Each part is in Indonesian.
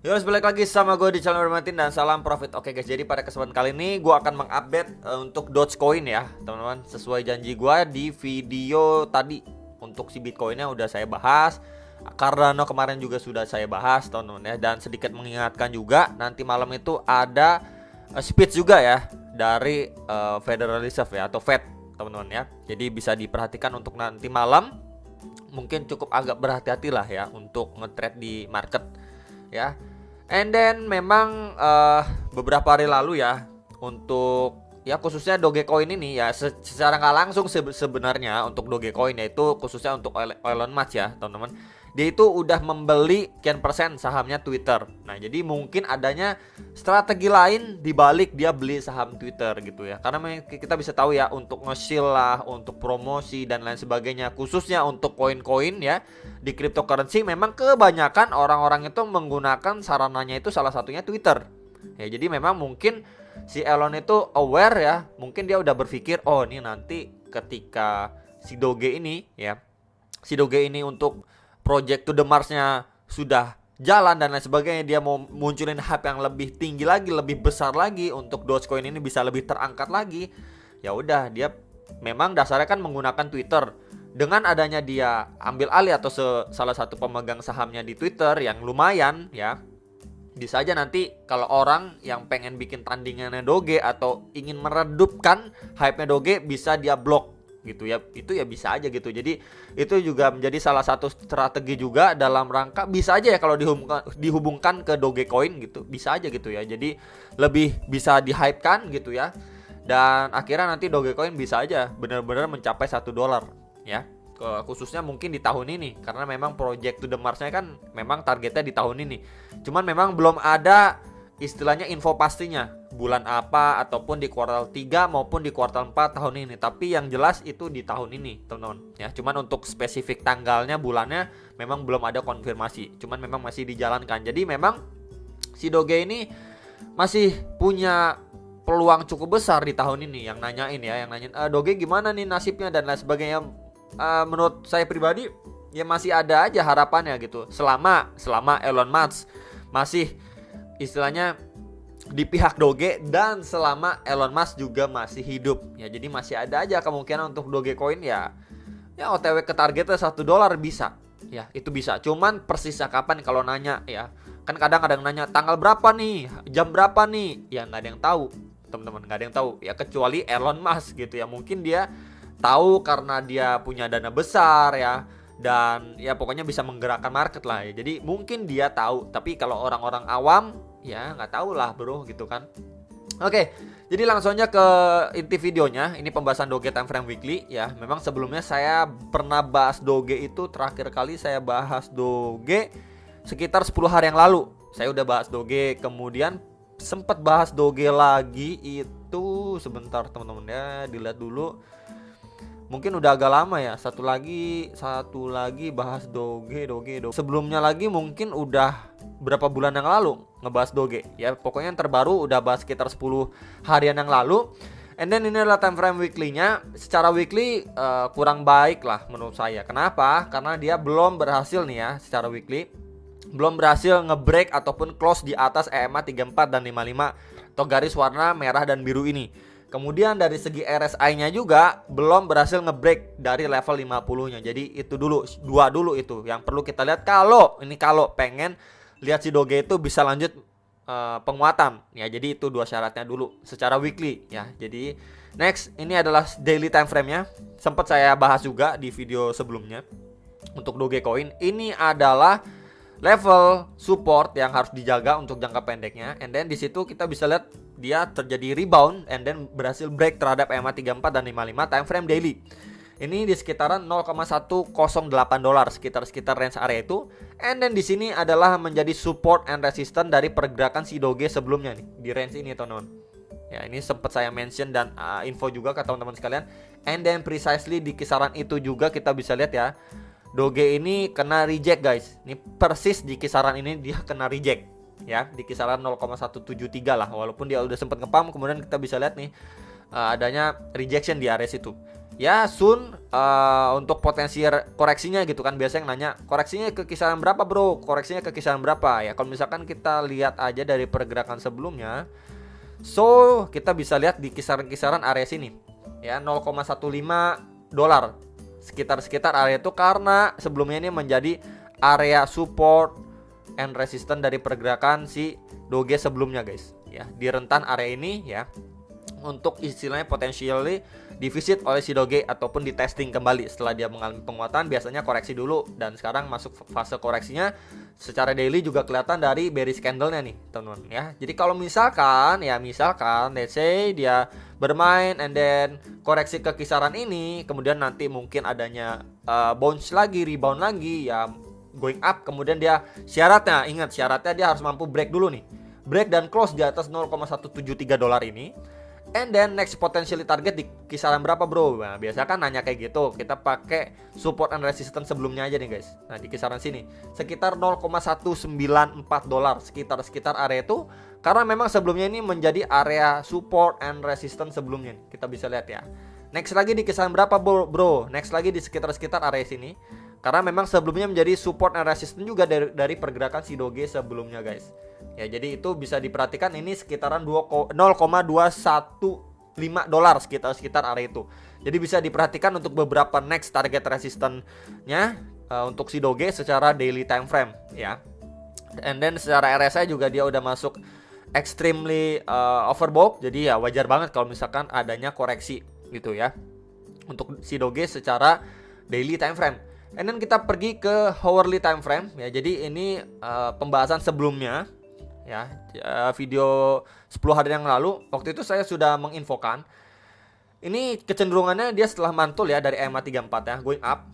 Yo, balik lagi sama gue di channel Martin dan salam profit. Oke guys, jadi pada kesempatan kali ini gue akan mengupdate untuk Dogecoin ya teman-teman. Sesuai janji gue di video tadi, untuk si Bitcoinnya udah saya bahas, Cardano kemarin juga sudah saya bahas teman-teman ya. Dan sedikit mengingatkan juga, nanti malam itu ada speech juga ya dari Federal Reserve ya, atau Fed teman-teman ya. Jadi bisa diperhatikan untuk nanti malam. Mungkin cukup agak berhati-hati lah ya untuk nge-trade di market ya. And then memang beberapa hari lalu ya, untuk ya khususnya Dogecoin ini ya, secara nggak langsung sebenarnya untuk Dogecoin, yaitu khususnya untuk Elon Musk ya teman-teman, dia itu udah membeli sekian persen sahamnya Twitter. Nah jadi mungkin adanya strategi lain di balik dia beli saham Twitter gitu ya, karena kita bisa tahu ya, untuk nge-shield lah, untuk promosi dan lain sebagainya, khususnya untuk koin-koin ya di cryptocurrency, memang kebanyakan orang-orang itu menggunakan sarananya itu salah satunya Twitter ya. Jadi memang mungkin si Elon itu aware ya, mungkin dia udah berpikir, oh ini nanti ketika si Doge ini ya, si Doge ini untuk project to the Mars-nya sudah jalan dan lain sebagainya, dia mau munculin hype yang lebih tinggi lagi, lebih besar lagi, untuk Dogecoin ini bisa lebih terangkat lagi. Ya udah, dia memang dasarnya kan menggunakan Twitter. Dengan adanya dia ambil alih atau salah satu pemegang sahamnya di Twitter yang lumayan ya, bisa aja nanti kalau orang yang pengen bikin tandingannya Doge atau ingin meredupkan hype-nya Doge, bisa dia blok gitu ya. Itu ya bisa aja gitu. Jadi itu juga menjadi salah satu strategi juga dalam rangka, bisa aja ya kalau dihubungkan ke Dogecoin gitu, bisa aja gitu ya. Jadi lebih bisa di-hype-kan gitu ya. Dan akhirnya nanti Dogecoin bisa aja benar-benar mencapai $1 ya. Khususnya mungkin di tahun ini, karena memang project to the Mars-nya kan memang targetnya di tahun ini. Cuman memang belum ada istilahnya info pastinya bulan apa, ataupun di kuartal 3 maupun di kuartal 4 tahun ini. Tapi yang jelas itu di tahun ini teman-teman ya. Cuman untuk spesifik tanggalnya, bulannya memang belum ada konfirmasi. Cuman memang masih dijalankan. Jadi memang si Doge ini masih punya peluang cukup besar di tahun ini. Yang nanyain ya, yang nanyain Doge gimana nih nasibnya dan lain sebagainya. Menurut saya pribadi ya masih ada aja harapannya gitu, selama Elon Musk masih istilahnya di pihak Doge, dan selama Elon Musk juga masih hidup ya. Jadi masih ada aja kemungkinan untuk Dogecoin ya OTW ke targetnya $1 bisa ya, itu bisa. Cuman persisnya kapan kalau nanya ya, kan kadang ada yang nanya tanggal berapa nih, jam berapa nih, ya nggak ada yang tahu teman-teman, nggak ada yang tahu ya, kecuali Elon Musk gitu ya. Mungkin dia tahu karena dia punya dana besar ya, dan ya pokoknya bisa menggerakkan market lah ya. Jadi mungkin dia tahu, tapi kalau orang-orang awam ya nggak tahu lah bro gitu kan. Oke, jadi langsung aja ke inti videonya. Ini pembahasan Doge Time Frame Weekly ya. Memang sebelumnya saya pernah bahas Doge, itu terakhir kali saya bahas Doge sekitar 10 hari yang lalu. Saya udah bahas Doge, kemudian sempat bahas Doge lagi itu sebentar teman-teman ya, dilihat dulu. Mungkin udah agak lama ya. Satu lagi bahas Doge. Sebelumnya lagi mungkin udah berapa bulan yang lalu ngebahas Doge ya. Pokoknya yang terbaru udah bahas sekitar 10 harian yang lalu. And then ini adalah time frame weekly-nya. Secara weekly kurang baik lah menurut saya. Kenapa? Karena dia belum berhasil nih ya, secara weekly belum berhasil ngebreak ataupun close di atas EMA 34 dan 55 atau garis warna merah dan biru ini. Kemudian dari segi RSI-nya juga belum berhasil ngebreak dari level 50-nya. Jadi itu dulu, dua dulu itu yang perlu kita lihat kalau pengen lihat si Doge itu bisa lanjut penguatan ya. Jadi itu dua syaratnya dulu secara weekly ya. Jadi next, ini adalah daily time frame-nya. Sempat saya bahas juga di video sebelumnya. Untuk Dogecoin ini adalah level support yang harus dijaga untuk jangka pendeknya. And then di situ kita bisa lihat dia terjadi rebound and then berhasil break terhadap EMA 34 dan 55 time frame daily. Ini di sekitaran $0,108, sekitar range area itu. And then di sini adalah menjadi support and resistance dari pergerakan si Doge sebelumnya nih, di range ini teman-teman. Ya, ini sempat saya mention dan info juga ke teman-teman sekalian. And then precisely di kisaran itu juga kita bisa lihat ya, Doge ini kena reject guys. Ini persis di kisaran ini dia kena reject ya, di kisaran 0,173 lah. Walaupun dia udah sempat ngepump, kemudian kita bisa lihat nih adanya rejection di area situ. ya soon untuk potensi koreksinya gitu kan. Biasanya yang nanya koreksinya ke kisaran berapa bro, koreksinya ke kisaran berapa ya. Kalau misalkan kita lihat aja dari pergerakan sebelumnya, so kita bisa lihat di kisaran-kisaran area sini ya, 0,15 dolar sekitar area itu, karena sebelumnya ini menjadi area support and resistance dari pergerakan si Doge sebelumnya guys ya, di rentan area ini ya, untuk istilahnya potentially divisit oleh si Doge ataupun di testing kembali setelah dia mengalami penguatan. Biasanya koreksi dulu dan sekarang masuk fase koreksinya. Secara daily juga kelihatan dari bearish candle-nya nih teman-teman ya. Jadi kalau misalkan let's say dia bermain and then koreksi ke kisaran ini, kemudian nanti mungkin adanya bounce lagi, rebound lagi ya, going up, kemudian dia syaratnya dia harus mampu break dulu nih, break dan close di atas 0,173 dolar ini. And then next potentially target di kisaran berapa bro? Nah biasa kan nanya kayak gitu. Kita pakai support and resistance sebelumnya aja nih guys. Nah di kisaran sini sekitar 0,194 dolar, sekitar area itu. Karena memang sebelumnya ini menjadi area support and resistance sebelumnya. Kita bisa lihat ya. Next lagi di kisaran berapa bro? Next lagi di sekitar area sini. Karena memang sebelumnya menjadi support and resistance juga dari pergerakan si Doge sebelumnya guys. Ya jadi itu bisa diperhatikan, ini sekitaran 0,215 dolar sekitar area itu. Jadi bisa diperhatikan untuk beberapa next target resistance-nya untuk si Doge secara daily time frame ya. And then secara RSI juga dia udah masuk extremely overbought. Jadi ya wajar banget kalau misalkan adanya koreksi gitu ya untuk si Doge secara daily time frame. And then kita pergi ke hourly time frame ya. Jadi ini pembahasan sebelumnya ya, video 10 hari yang lalu. Waktu itu saya sudah menginfokan ini kecenderungannya dia setelah mantul ya dari EMA 34 ya, going up,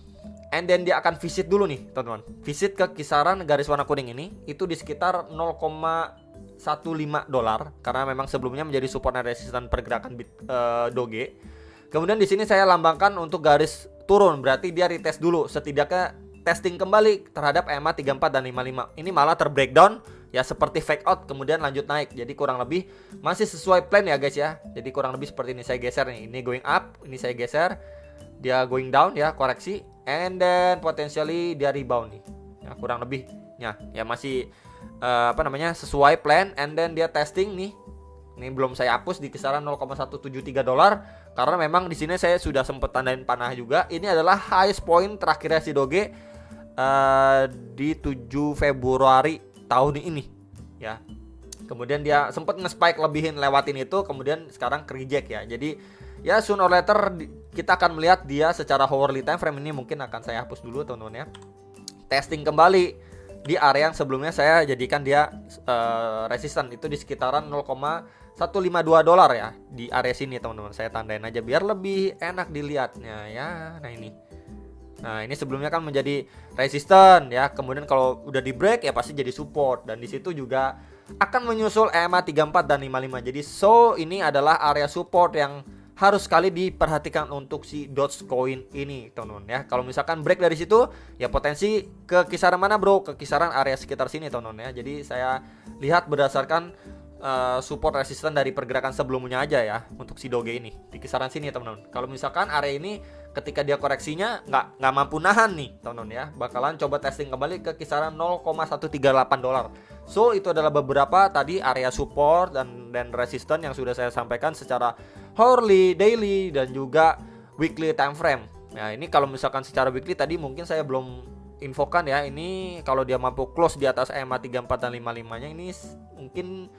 and then dia akan visit dulu nih teman-teman, visit ke kisaran garis warna kuning ini, itu di sekitar 0,15 dolar, karena memang sebelumnya menjadi support dan resistance pergerakan Doge. Kemudian di sini saya lambangkan untuk garis turun, berarti dia retest dulu, setidaknya testing kembali terhadap EMA 34 dan 55. Ini malah terbreakdown ya, seperti fake out kemudian lanjut naik. Jadi kurang lebih masih sesuai plan ya guys ya. Jadi kurang lebih seperti ini, saya geser nih, ini going up, ini saya geser, dia going down ya, koreksi, and then potentially dia rebound nih ya, kurang lebihnya ya masih sesuai plan. And then dia testing nih, ini belum saya hapus di kisaran 0,173 dolar, karena memang di sini saya sudah sempat tandain panah juga. Ini adalah highest point terakhirnya si Doge di 7 Februari tahun ini ya. Kemudian dia sempat nge-spike lewatin itu, kemudian sekarang reject ya. Jadi ya sooner or later kita akan melihat dia secara hourly time frame. Ini mungkin akan saya hapus dulu teman-teman ya. Testing kembali di area yang sebelumnya saya jadikan dia resisten, itu di sekitaran 0,152 dolar ya, di area sini teman-teman. Saya tandain aja biar lebih enak dilihatnya ya. Nah ini sebelumnya kan menjadi resisten ya, kemudian kalau udah di break ya pasti jadi support, dan di situ juga akan menyusul EMA 34 dan 55. Jadi ini adalah area support yang harus sekali diperhatikan untuk si Dogecoin ini teman-teman ya. Kalau misalkan break dari situ ya potensi ke kisaran mana bro? Ke kisaran area sekitar sini teman-teman ya. Jadi saya lihat berdasarkan support resisten dari pergerakan sebelumnya aja ya untuk si Doge ini di kisaran sini teman-teman. Kalau misalkan area ini ketika dia koreksinya nggak mampu nahan nih teman-teman ya, bakalan coba testing kembali ke kisaran 0,138 dolar. So itu adalah beberapa tadi area support dan resisten yang sudah saya sampaikan secara hourly, daily, dan juga weekly time frame. Nah ini kalau misalkan secara weekly tadi mungkin saya belum infokan ya. Ini kalau dia mampu close di atas EMA 34 dan 55 nya, ini mungkin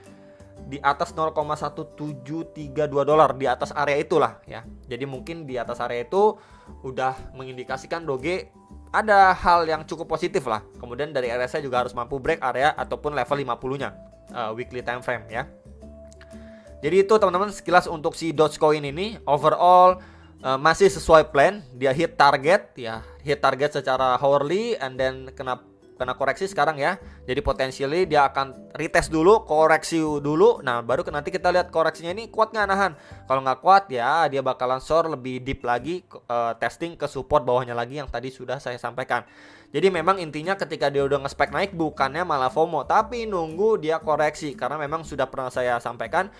di atas 0,1732 dolar, di atas area itulah ya. Jadi mungkin di atas area itu udah mengindikasikan Doge ada hal yang cukup positif lah. Kemudian dari RSI juga harus mampu break area ataupun level 50-nya weekly time frame ya. Jadi itu teman-teman sekilas untuk si Dogecoin ini. Overall masih sesuai plan, dia hit target ya, hit target secara hourly, and then kena kena koreksi sekarang ya. Jadi potensially dia akan retest dulu, koreksi dulu. Nah baru nanti kita lihat koreksinya ini kuat nggak nahan. Kalau nggak kuat ya dia bakalan short lebih deep lagi, testing ke support bawahnya lagi yang tadi sudah saya sampaikan. Jadi memang intinya ketika dia udah nge-spike naik bukannya malah FOMO, tapi nunggu dia koreksi. Karena memang sudah pernah saya sampaikan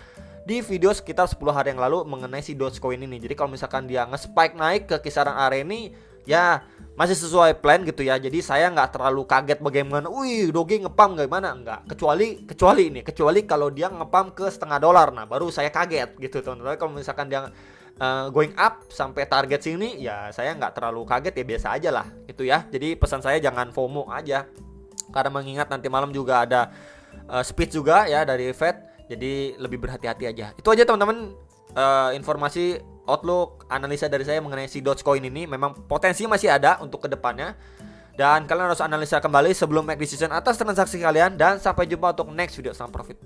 di video sekitar 10 hari yang lalu mengenai si Dogecoin ini. Jadi kalau misalkan dia nge-spike naik ke kisaran area ini, ya masih sesuai plan gitu ya. Jadi saya nggak terlalu kaget bagaimana, wih Doge ngepam gimana, nggak. Kecuali kalau dia ngepam ke $0,5. Nah baru saya kaget gitu teman-teman. Kalau misalkan dia going up sampai target sini, ya saya nggak terlalu kaget, ya biasa aja lah gitu ya. Jadi pesan saya jangan FOMO aja, karena mengingat nanti malam juga ada speech juga ya dari Fed. Jadi lebih berhati-hati aja. Itu aja teman-teman, informasi outlook analisa dari saya mengenai si Dogecoin ini. Memang potensi masih ada untuk kedepannya, dan kalian harus analisa kembali sebelum make decision atas transaksi kalian. Dan sampai jumpa untuk next video. Salam profit.